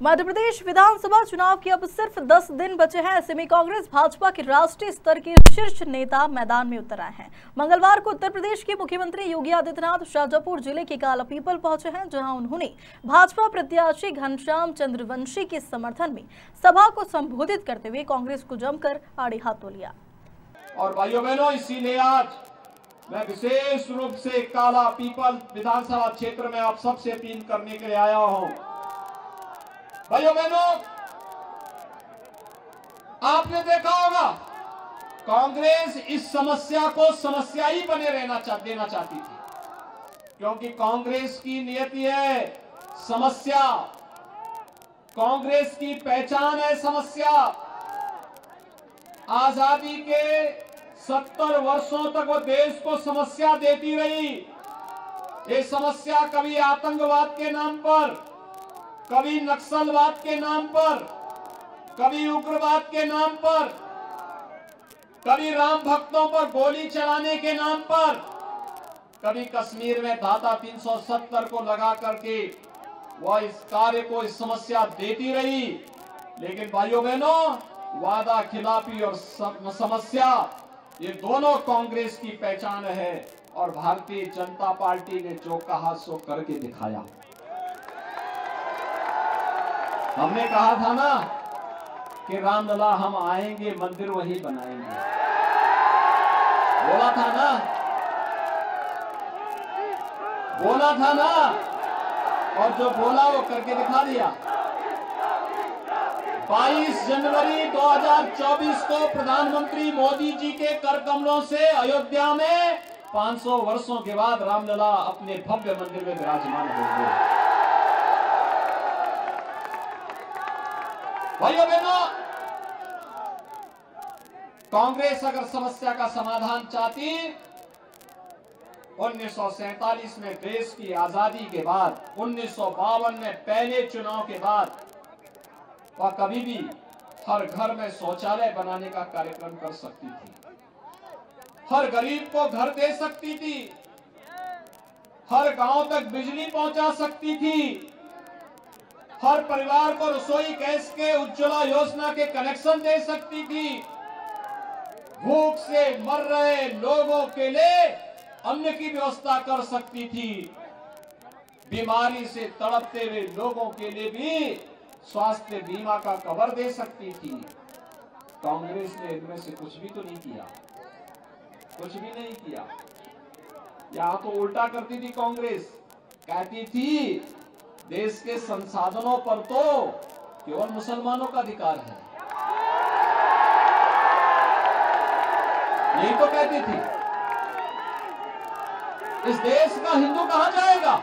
मध्य प्रदेश विधानसभा चुनाव के अब सिर्फ 10 दिन बचे हैं। ऐसे में कांग्रेस भाजपा के राष्ट्रीय स्तर के शीर्ष नेता मैदान में उतर आए हैं। मंगलवार को उत्तर प्रदेश के मुख्यमंत्री योगी आदित्यनाथ शाजापुर जिले के कालापीपल पहुंचे हैं, जहां उन्होंने भाजपा प्रत्याशी घनश्याम चंद्रवंशी के समर्थन में सभा को संबोधित करते हुए कांग्रेस को जमकर आड़े हाथों लिया। और भाइयों बहनों, इसीलिए आज मैं विशेष रूप से कालापीपल विधानसभा क्षेत्र में आप सबसे अपील करने के लिए आया हूं। भाइयों बहनों, आपने देखा होगा कांग्रेस इस समस्या को समस्या ही बने देना चाहती थी, क्योंकि कांग्रेस की नियति है समस्या, कांग्रेस की पहचान है समस्या। आजादी के 70 वर्षों तक वो देश को समस्या देती रही। ये समस्या कभी आतंकवाद के नाम पर, कभी नक्सलवाद के नाम पर, कभी उग्रवाद के नाम पर, कभी राम भक्तों पर गोली चलाने के नाम पर, कभी कश्मीर में धारा 370 को लगा करके वह इस कार्य को, इस समस्या देती रही। लेकिन भाइयों बहनों, वादा खिलाफी और समस्या, ये दोनों कांग्रेस की पहचान है। और भारतीय जनता पार्टी ने जो कहा सो करके दिखाया। हमने कहा था ना कि रामलला हम आएंगे, मंदिर वही बनाएंगे, बोला था ना, बोला था ना, और जो बोला वो करके दिखा दिया। 22 जनवरी 2024 को प्रधानमंत्री मोदी जी के कर कमलों से अयोध्या में 500 वर्षों के बाद रामलला अपने भव्य मंदिर में विराजमान हो गए। भाइयों बहनों, कांग्रेस अगर समस्या का समाधान चाहती, 1947 में देश की आजादी के बाद, 1952 में पहले चुनाव के बाद, वह कभी भी हर घर में शौचालय बनाने का कार्यक्रम कर सकती थी, हर गरीब को घर दे सकती थी, हर गांव तक बिजली पहुंचा सकती थी, हर परिवार को रसोई गैस के उज्ज्वला योजना के कनेक्शन दे सकती थी, भूख से मर रहे लोगों के लिए अन्न की व्यवस्था कर सकती थी, बीमारी से तड़पते हुए लोगों के लिए भी स्वास्थ्य बीमा का कवर दे सकती थी। कांग्रेस ने इनमें से कुछ भी तो नहीं किया, कुछ भी नहीं किया। यहां तो उल्टा करती थी कांग्रेस, कहती थी देश के संसाधनों पर तो केवल मुसलमानों का अधिकार है, यही तो कहती थी। इस देश का हिंदू कहां जाएगा,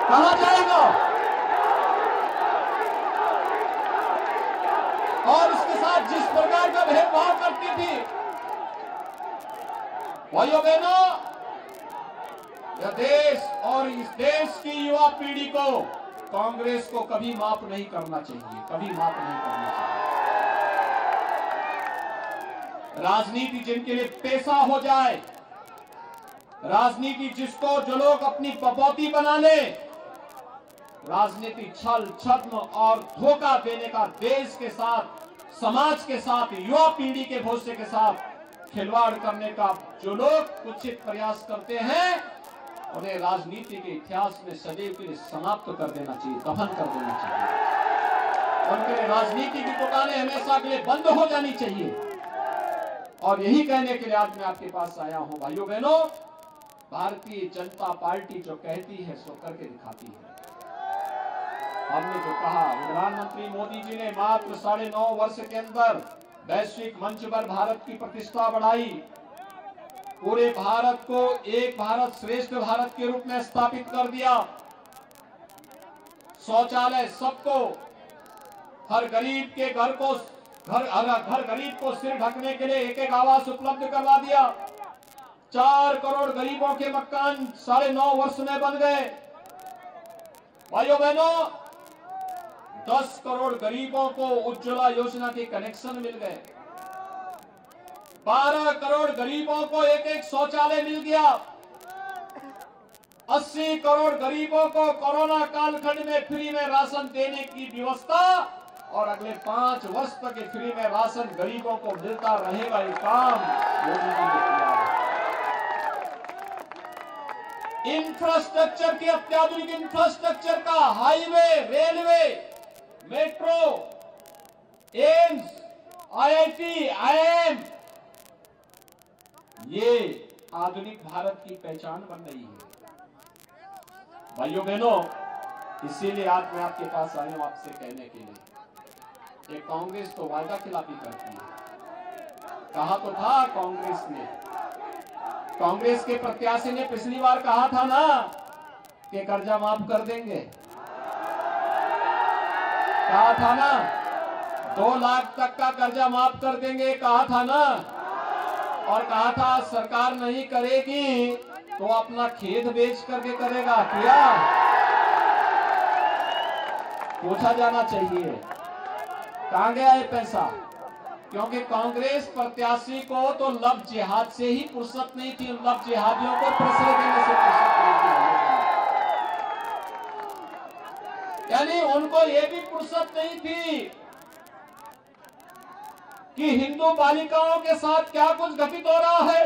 कहां जाएगा? और उसके साथ जिस प्रकार का भेदभाव करती थी, भाइयों बहनों, यह देश और इस देश की युवा पीढ़ी को कांग्रेस को कभी माफ नहीं करना चाहिए, कभी माफ नहीं करना चाहिए। राजनीति जिनके लिए पेशा हो जाए, राजनीति जिसको जो लोग अपनी बपौती बना ले, राजनीति छल छद्म और धोखा देने का देश के साथ, समाज के साथ, युवा पीढ़ी के भविष्य के साथ खिलवाड़ करने का जो लोग कुछित प्रयास करते हैं, उन्हें राजनीति के इतिहास में सदैव के लिए समाप्त कर देना चाहिए, दफन कर देना चाहिए। उनके लिए राजनीति की दुकानें हमेशा के लिए बंद हो जानी चाहिए। और यही कहने के लिए आज मैं आपके पास आया हूं। भाइयों बहनों, भारतीय जनता पार्टी जो कहती है सो करके दिखाती है। हमने जो कहा, प्रधानमंत्री मोदी जी ने मात्र 9.5 वर्ष के अंदर वैश्विक मंच पर भारत की प्रतिष्ठा बढ़ाई, पूरे भारत को एक भारत श्रेष्ठ भारत के रूप में स्थापित कर दिया। शौचालय सबको, हर गरीब के घर को, हर गरीब को सिर ढकने के लिए एक आवास उपलब्ध करवा दिया। 4 करोड़ गरीबों के मकान 9.5 वर्ष में बन गए। भाइयों बहनों, 10 करोड़ गरीबों को उज्ज्वला योजना के कनेक्शन मिल गए। 12 करोड़ गरीबों को एक शौचालय मिल गया। 80 करोड़ गरीबों को कोरोना कालखंड में फ्री में राशन देने की व्यवस्था और अगले 5 वर्ष तक फ्री में राशन गरीबों को मिलता रहेगा, ये काम मोदी जी ने किया है। इंफ्रास्ट्रक्चर की अत्याधुनिक इंफ्रास्ट्रक्चर का highway, railway, metro, AIIMS, IIT, IIM, ये आधुनिक भारत की पहचान बन रही है। भाइयों बहनों, इसीलिए आज मैं आपके पास आया हूं आपसे कहने के लिए, ये कांग्रेस तो वादा खिलाफी करती है। कहा तो था कांग्रेस ने, कांग्रेस के प्रत्याशी ने पिछली बार कहा था ना कि कर्जा माफ कर देंगे, कहा था ना 2 लाख तक का कर्जा माफ कर देंगे, कहा था ना, और कहा था सरकार नहीं करेगी तो अपना खेत बेच करके करेगा। क्या पूछा जाना चाहिए कहां गया ये पैसा? क्योंकि कांग्रेस प्रत्याशी को तो लव जिहाद से ही फुर्सत नहीं थी, लव जिहादियों को पैसे देने से फुर्सत नहीं थी। यानी उनको ये भी फुर्सत नहीं थी कि हिंदू बालिकाओं के साथ क्या कुछ घटित हो रहा है,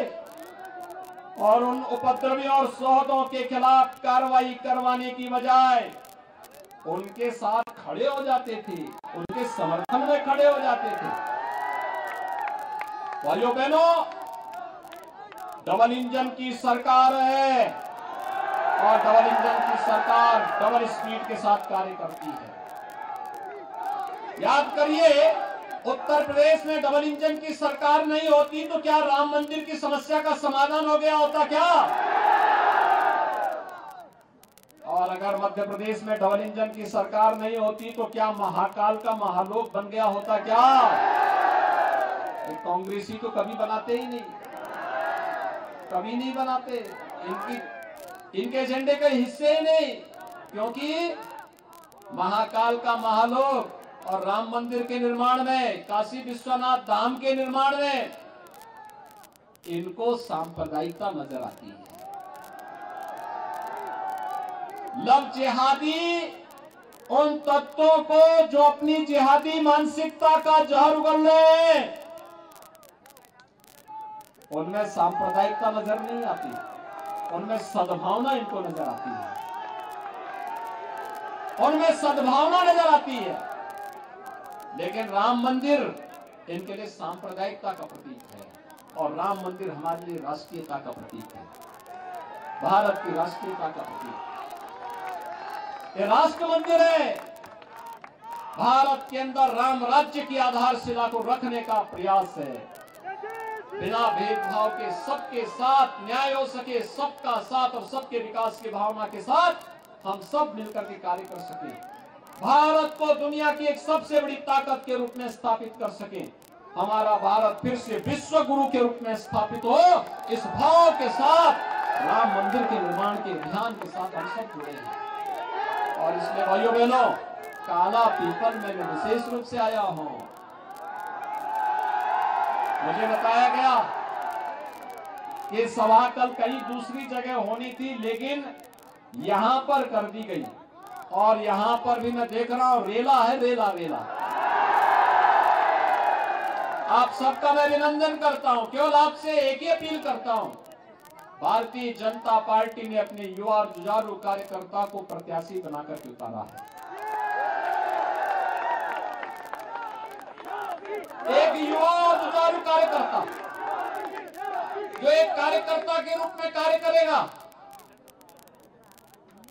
और उन उपद्रवी और सौदों के खिलाफ कार्रवाई करवाने की बजाय उनके साथ खड़े हो जाते थे, उनके समर्थन में खड़े हो जाते थे। भाइयों बहनों, डबल इंजन की सरकार है और डबल इंजन की सरकार डबल स्पीड के साथ कार्य करती है। याद करिए, उत्तर प्रदेश में डबल इंजन की सरकार नहीं होती तो क्या राम मंदिर की समस्या का समाधान हो गया होता क्या? और अगर मध्य प्रदेश में डबल इंजन की सरकार नहीं होती तो क्या महाकाल का महालोक बन गया होता क्या? कांग्रेसी तो कभी बनाते ही नहीं, कभी नहीं बनाते, इनके एजेंडे के हिस्से ही नहीं, क्योंकि महाकाल का महालोक और राम मंदिर के निर्माण में, काशी विश्वनाथ धाम के निर्माण में इनको सांप्रदायिकता नजर आती है। लव जिहादी उन तत्वों को जो अपनी जिहादी मानसिकता का जहर उगल रहे हैं, उनमें सांप्रदायिकता नजर नहीं आती, उनमें सद्भावना इनको नजर आती है, उनमें सद्भावना नजर आती है। लेकिन राम मंदिर इनके लिए सांप्रदायिकता का प्रतीक है, और राम मंदिर हमारे लिए राष्ट्रीयता का प्रतीक है, भारत की राष्ट्रीयता का प्रतीक। ये राष्ट्र मंदिर है, भारत के अंदर राम राज्य की आधारशिला को रखने का प्रयास है। बिना भेदभाव के सबके साथ न्याय हो सके, सबका साथ और सबके विकास की भावना के साथ हम सब मिलकर के कार्य कर सके, भारत को दुनिया की एक सबसे बड़ी ताकत के रूप में स्थापित कर सके, हमारा भारत फिर से विश्व गुरु के रूप में स्थापित हो, इस भाव के साथ राम मंदिर के निर्माण के अभियान के साथ हम सब जुड़े हैं। और इसमें भाइयों बहनों, काला पीपल में मैं विशेष रूप से आया हूं। मुझे बताया गया कि सभा कल कहीं दूसरी जगह होनी थी, लेकिन यहां पर कर दी गई, और यहां पर भी मैं देख रहा हूं रेला है, रेला रेला। आप सबका मैं अभिनंदन करता हूं, केवल आपसे एक ही अपील करता हूं, भारतीय जनता पार्टी ने अपने युवा और जुझारू कार्यकर्ता को प्रत्याशी बनाकर के उतारा है। एक युवा और जुझारू कार्यकर्ता जो एक कार्यकर्ता के रूप में कार्य करेगा,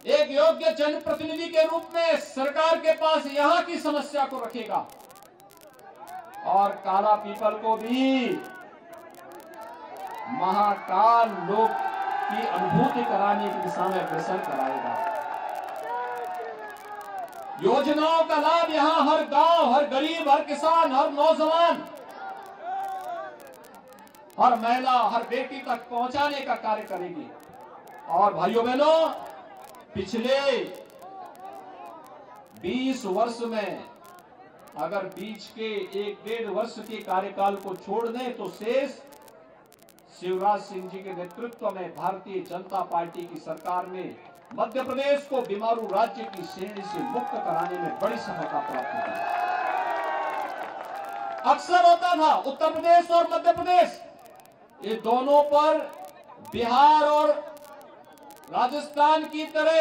एक योग्य जनप्रतिनिधि के रूप में सरकार के पास यहां की समस्या को रखेगा, और काला पीपल को भी महाकाल लोक की अनुभूति कराने की दिशा में अग्रसर कराएगा। योजनाओं का लाभ यहां हर गांव, हर गरीब, हर किसान, हर नौजवान, हर महिला, हर बेटी तक पहुंचाने का कार्य करेगी। और भाइयों बहनों, पिछले 20 वर्ष में अगर बीच के 1-1.5 वर्ष के कार्यकाल को छोड़ दें तो शेष शिवराज सिंह जी के नेतृत्व में भारतीय जनता पार्टी की सरकार ने मध्य प्रदेश को बीमारू राज्य की श्रेणी से मुक्त कराने में बड़ी सफलता प्राप्त की। अक्सर होता था उत्तर प्रदेश और मध्य प्रदेश, ये दोनों पर बिहार और राजस्थान की तरह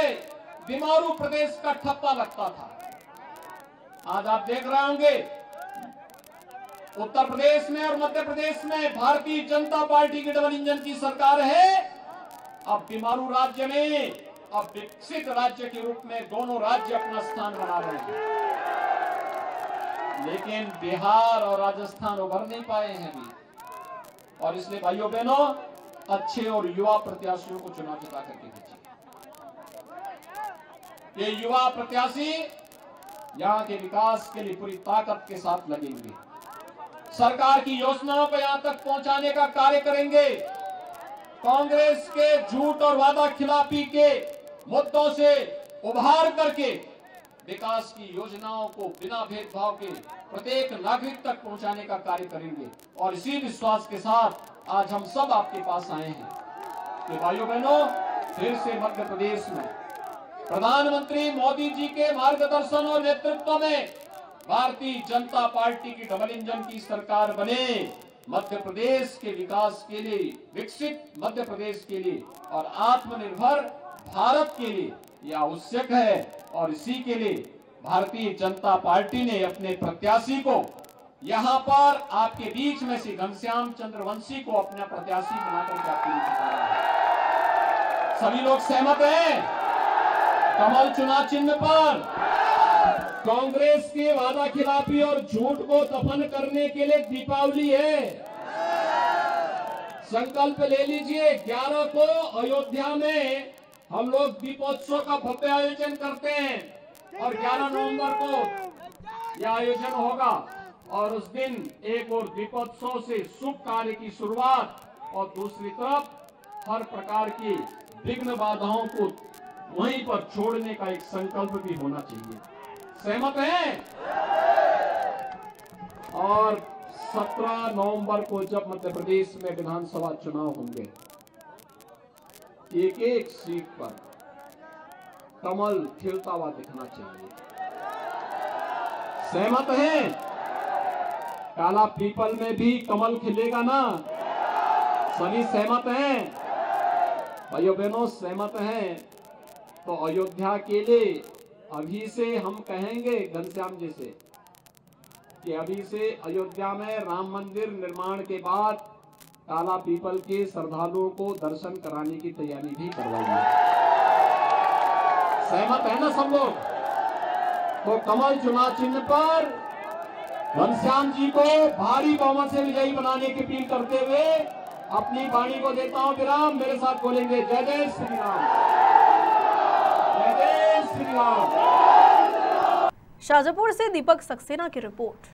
बीमारू प्रदेश का ठप्पा लगता था। आज आप देख रहे होंगे उत्तर प्रदेश में और मध्य प्रदेश में भारतीय जनता पार्टी की डबल इंजन की सरकार है। अब बीमारू राज्य में अब विकसित राज्य के रूप में दोनों राज्य अपना स्थान बना रहे हैं, लेकिन बिहार और राजस्थान उभर नहीं पाए हैं अभी। और इसलिए भाइयों बहनों, अच्छे और युवा प्रत्याशियों को चुनाव जिता करके भेजिए। ये युवा प्रत्याशी यहाँ के विकास के लिए पूरी ताकत के साथ लगेंगे, सरकार की योजनाओं को यहां तक पहुंचाने का कार्य करेंगे, कांग्रेस के झूठ और वादा खिलाफी के मुद्दों से उभार करके विकास की योजनाओं को बिना भेदभाव के प्रत्येक नागरिक तक पहुंचाने का कार्य करेंगे। और इसी विश्वास के साथ आज हम सब आपके पास आए हैं कि भाइयों बहनों, फिर से मध्य प्रदेश में प्रधानमंत्री मोदी जी के मार्गदर्शन और नेतृत्व में भारतीय जनता पार्टी की डबल इंजन की सरकार बने। मध्य प्रदेश के विकास के लिए, विकसित मध्य प्रदेश के लिए और आत्मनिर्भर भारत के लिए यह आवश्यक है। और इसी के लिए भारतीय जनता पार्टी ने अपने प्रत्याशी को यहाँ पर आपके बीच में से घनश्याम चंद्रवंशी को अपना प्रत्याशी बनाकर के आपके बीच उतारा है। सभी लोग सहमत हैं? कमल चुनाव चिन्ह पर कांग्रेस के वादा खिलाफी और झूठ को दफन करने के लिए दीपावली है। संकल्प ले लीजिए, 11 को अयोध्या में हम लोग दीपोत्सव का भव्य आयोजन करते हैं और 11 नवंबर को यह आयोजन होगा। और उस दिन एक और दीपोत्सव से शुभ कार्य की शुरुआत और दूसरी तरफ हर प्रकार की विघ्न बाधाओं को वहीं पर छोड़ने का एक संकल्प भी होना चाहिए। सहमत हैं? और 17 नवंबर को जब मध्य प्रदेश में विधानसभा चुनाव होंगे, एक एक सीट पर कमल खिलता हुआ दिखना चाहिए। सहमत हैं? काला पीपल में भी कमल खिलेगा ना? सभी सहमत हैं? भाइयों बहनों, सहमत हैं? तो अयोध्या के लिए अभी से हम कहेंगे घनश्याम जी से कि अभी से अयोध्या में राम मंदिर निर्माण के बाद काला पीपल के श्रद्धालुओं को दर्शन कराने की तैयारी भी करवाएंगे। सहमत है ना सब लोग? तो कमल चुनाव चिन्ह पर घनश्याम जी को भारी बहुमत से विजयी बनाने की अपील करते हुए अपनी वाणी को देता हूं विराम। मेरे साथ बोलेंगे जय जय श्री राम, जय जय श्री राम। शाजापुर से दीपक सक्सेना की रिपोर्ट।